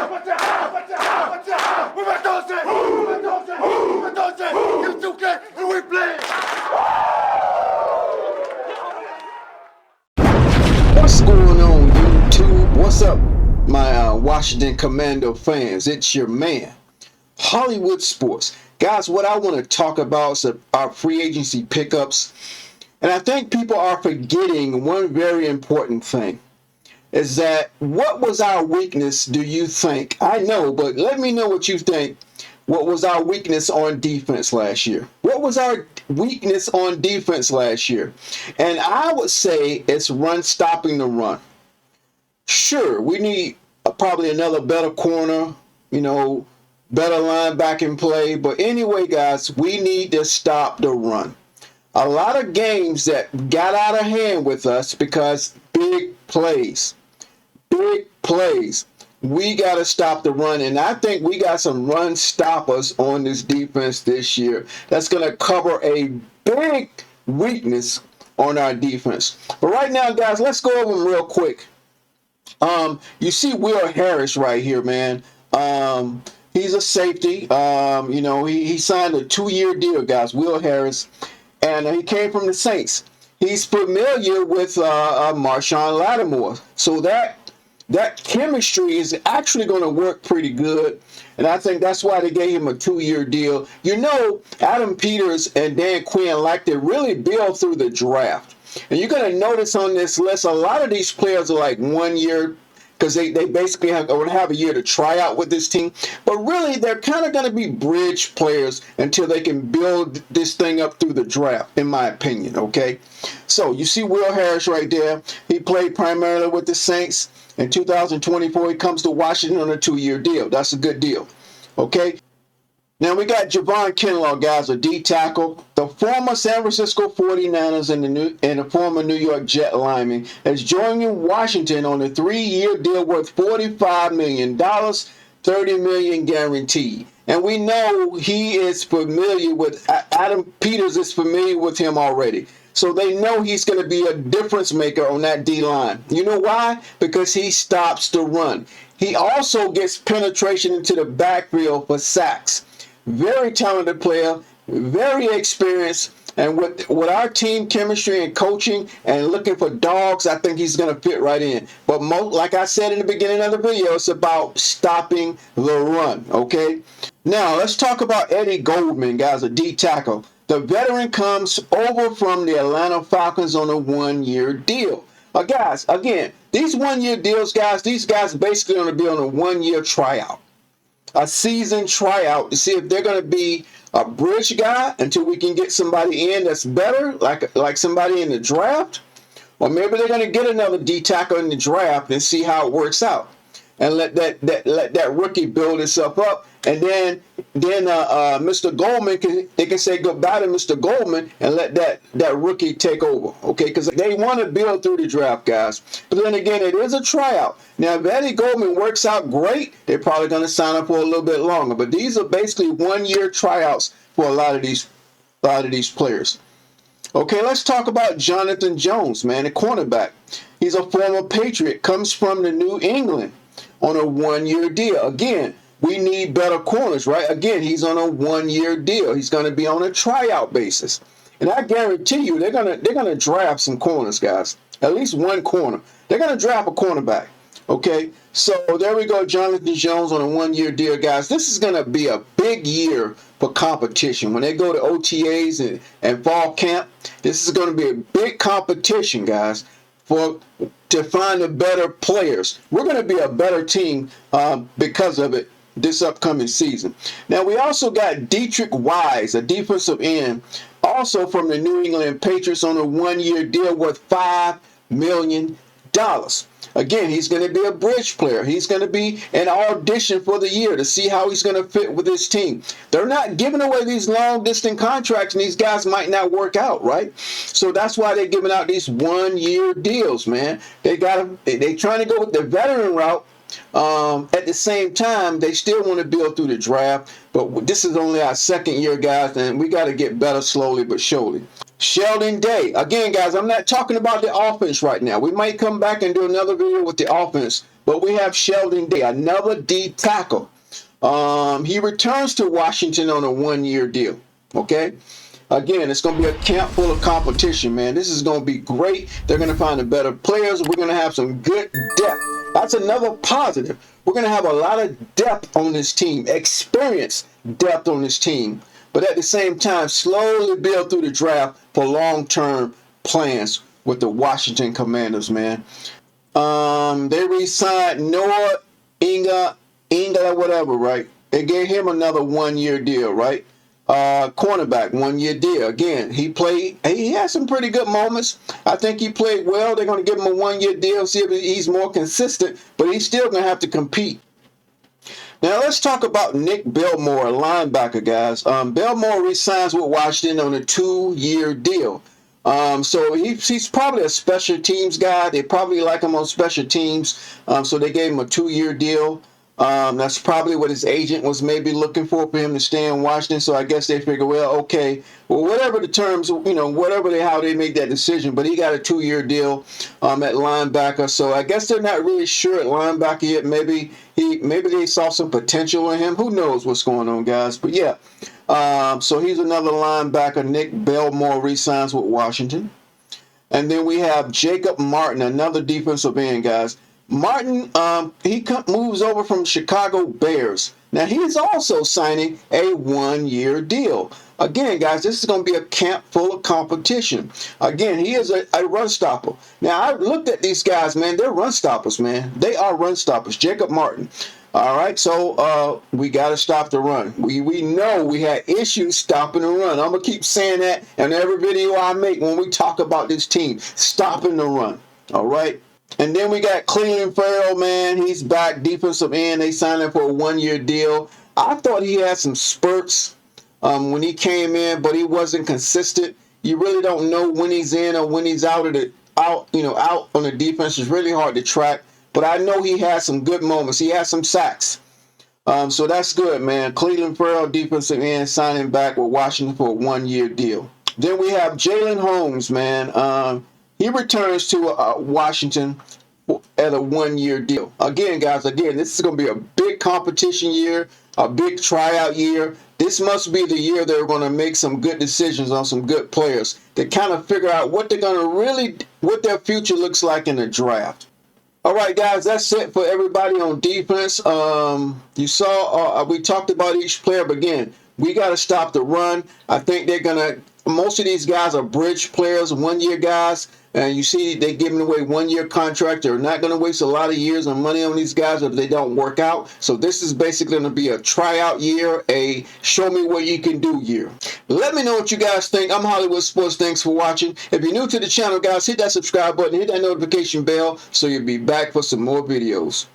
What's going on, YouTube? What's up, my Washington Commando fans? It's your man, Hollywood Sports. Guys, what I want to talk about is our free agency pickups. And I think people are forgetting one very important thing. Is that what was our weakness, do you think? I know, but let me know what you think. What was our weakness on defense last year? What was our weakness on defense last year? And I would say it's stopping the run. Sure, we need probably another better corner, better linebacking play. But anyway, guys, we need to stop the run. A lot of games that got out of hand with us because big plays. We got to stop the run, and I think we got some run stoppers on this defense this year. That's going to cover a big weakness on our defense. But right now, guys, let's go over them real quick. You see Will Harris right here, man. He's a safety. He signed a 2-year deal, guys, Will Harris, and he came from the Saints. He's familiar with Marshawn Lattimore, so that chemistry is actually going to work pretty good, and I think that's why they gave him a 2-year deal. Adam Peters and Dan Quinn like to really build through the draft, and you're going to notice on this list a lot of these players are like 1 year because they basically have a year to try out with this team, but really they're kind of going to be bridge players until they can build this thing up through the draft, in my opinion. Okay, so you see Will Harris right there. He played primarily with the Saints. In 2024, he comes to Washington on a 2-year deal. That's a good deal. Okay? Now, we got Javon Kinlaw, guys, a D tackle. The former San Francisco 49ers and the former New York Jet lineman is joining Washington on a 3-year deal worth $45 million, $30 million guaranteed. And we know he is familiar with, Adam Peters is familiar with him already. So they know he's going to be a difference maker on that D-line. You know why? Because he stops the run. He also gets penetration into the backfield for sacks. Very talented player, very experienced, and with our team chemistry and coaching and looking for dogs, I think he's going to fit right in. But like I said in the beginning of the video, it's about stopping the run, okay? Now, let's talk about Eddie Goldman, guys, a D tackle. The veteran comes over from the Atlanta Falcons on a 1-year deal. Guys, again, these 1-year deals, guys, these guys basically going to be on a 1-year tryout. A season tryout to see if they're going to be a bridge guy until we can get somebody in that's better, like somebody in the draft. Or maybe they're going to get another D tackle in the draft and see how it works out. And let that rookie build itself up. And then Mr. Goldman can say goodbye to Mr. Goldman and let that rookie take over, okay? Because they want to build through the draft, guys. But then again, it is a tryout. Now, if Eddie Goldman works out great, they're probably going to sign up for a little bit longer. But these are basically 1-year tryouts for a lot of these players. Okay, let's talk about Jonathan Jones, man, a cornerback. He's a former Patriot, comes from the New England on a 1-year deal. Again, we need better corners, right? Again, he's on a 1-year deal. He's going to be on a tryout basis. And I guarantee you they're gonna draft some corners, guys. At least one corner. They're going to draft a cornerback. Okay? So there we go, Jonathan Jones on a 1-year deal, guys. This is going to be a big year for competition. When they go to OTAs and fall camp, this is going to be a big competition, guys, to find the better players. We're going to be a better team because of it this upcoming season. Now, we also got Dietrich Wise, a defensive end, also from the New England Patriots on a 1-year deal worth $5 million. Again, he's going to be a bridge player. He's going to be an audition for the year to see how he's going to fit with this team. They're not giving away these long-distance contracts, and these guys might not work out, right? So that's why they're giving out these 1-year deals, man. They're trying to go with the veteran route. At the same time, they still want to build through the draft, but this is only our 2nd year, guys, and we got to get better slowly but surely. Sheldon Day. Again, guys, I'm not talking about the offense right now. We might come back and do another video with the offense, But we have Sheldon Day, another D tackle. He returns to Washington on a 1-year deal. Okay. Again, it's going to be a camp full of competition, man. This is going to be great. They're going to find the better players. We're going to have some good depth. That's another positive. We're going to have a lot of depth on this team, experience depth on this team. But at the same time, slowly build through the draft for long-term plans with the Washington Commanders, man. They re-signed Noah Inga, whatever, right? They gave him another 1-year deal, right? Cornerback, 1-year deal. Again, he had some pretty good moments. I think he played well. They're going to give him a 1-year deal, see if he's more consistent, but he's still going to have to compete. Now, let's talk about Nick Belmore, a linebacker, guys. Belmore re-signs with Washington on a 2-year deal. So he's probably a special teams guy. They probably like him on special teams. So they gave him a 2-year deal. That's probably what his agent was maybe looking for him to stay in Washington. So I guess they figure, well, okay, well, whatever the terms, how they make that decision. But he got a 2-year deal at linebacker. So I guess they're not really sure at linebacker yet. Maybe they saw some potential in him. Who knows what's going on, guys? But yeah, so he's another linebacker. Nick Belmore re-signs with Washington. And then we have Jacob Martin, another defensive end, guys. Martin, he moves over from Chicago Bears. Now, he's also signing a 1-year deal. Again, guys, this is going to be a camp full of competition. Again, he is a run stopper. Now, I looked at these guys, man. They're run stoppers, man. They are run stoppers. Jacob Martin. All right, so we got to stop the run. We know we had issues stopping the run. I'm going to keep saying that in every video I make when we talk about this team, stopping the run. All right. And then we got Cleveland Farrell, man. He's back, defensive end. They signed him for a 1-year deal. I thought he had some spurts when he came in, but he wasn't consistent. You really don't know when he's in or when he's out on the defense. It's really hard to track. But I know he had some good moments. He had some sacks. So that's good, man. Cleveland Farrell, defensive end, signing back with Washington for a 1-year deal. Then we have Jalen Holmes, man. He returns to Washington at a 1-year deal. Again, guys, this is going to be a big competition year, a big tryout year. This must be the year they're going to make some good decisions on some good players to kind of figure out what they're going to what their future looks like in the draft. All right, guys, that's it for everybody on defense. You saw we talked about each player, but again, we got to stop the run. I think most of these guys are bridge players, 1-year guys. And you see they're giving away 1-year contract. They're not going to waste a lot of years and money on these guys if they don't work out. So this is basically going to be a tryout year, a show me what you can do year. Let me know what you guys think. I'm Hollywood Sports. Thanks for watching. If you're new to the channel, guys, hit that subscribe button, hit that notification bell so you'll be back for some more videos.